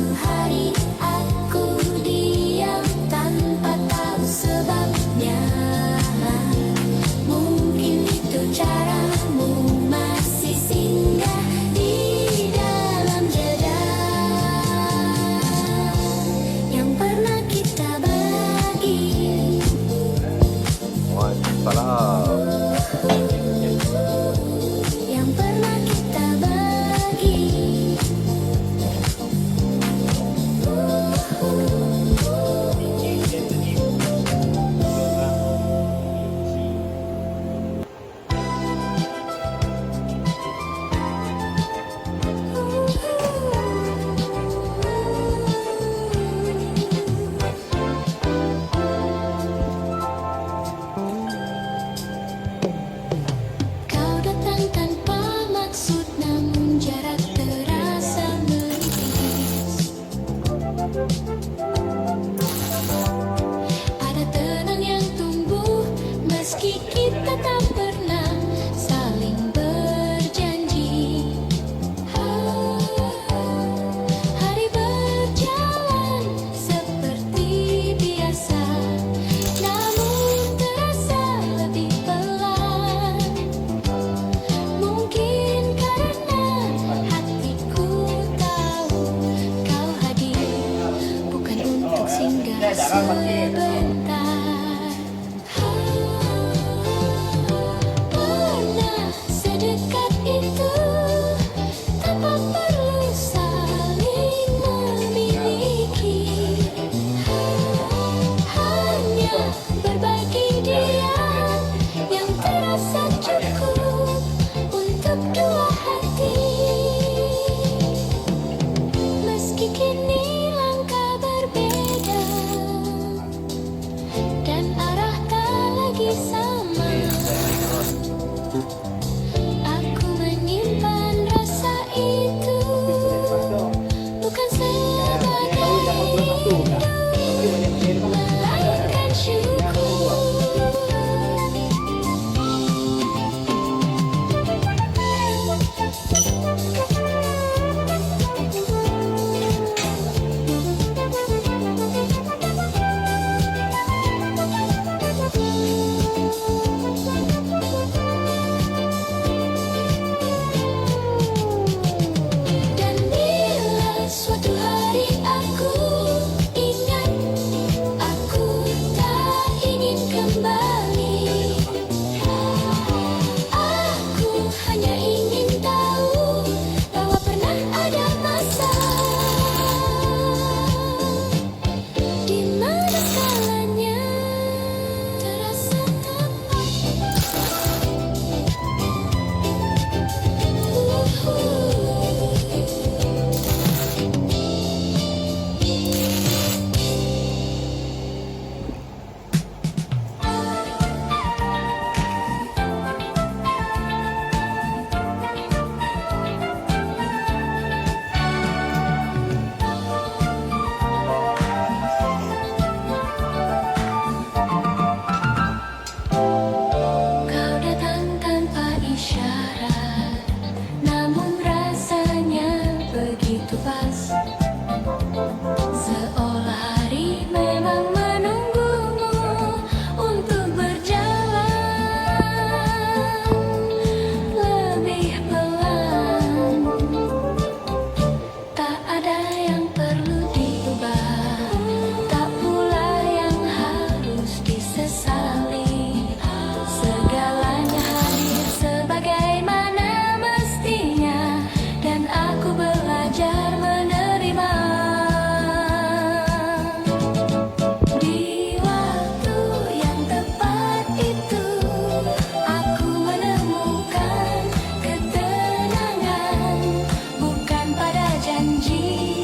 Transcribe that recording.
Suatu hari aku diam tanpa tahu sebabnya. Mungkin itu caramu masih singgah di dalam jeda yang pernah kita bagi. Waalaikumsalam. Yang pernah kita bagi. Kau datang tanpa maksud, namun jarak terasa menipis. Ada tenang yang tumbuh meski kita tak pernah saling berjanji. Hari berjalan seperti biasa, namun terasa lebih pelan. Mungkin karena hatiku tahu kau hadir bukan untuk singgah sebentar. Pernah sedekat itu tanpa perlu saling memiliki. Hanya berbagi diam yang terasa cukup untuk dua hati. Meski kini langkah berbeda dan arah tak lagi sama, aku menyimpan rasa itu bukan sebagai rindu, melainkan syukur. Dan bila suatu hari aku ingat, aku tak ingin kembali. Aku hanya ingin tahu bahwa pernah ada masa di mana skalanya terasa tepat. Kau datang tanpa isyarat, namun rasanya begitu pas. Seolah hari memang menunggumu untuk berjalan lebih pelan. Tak ada yang perlu diubah, tak pula yang harus disesali. Segalanya hadir sebagaimana mestinya, dan aku belajar menerima. Di waktu yang tepat itu, aku menemukan ketenangan, bukan pada janji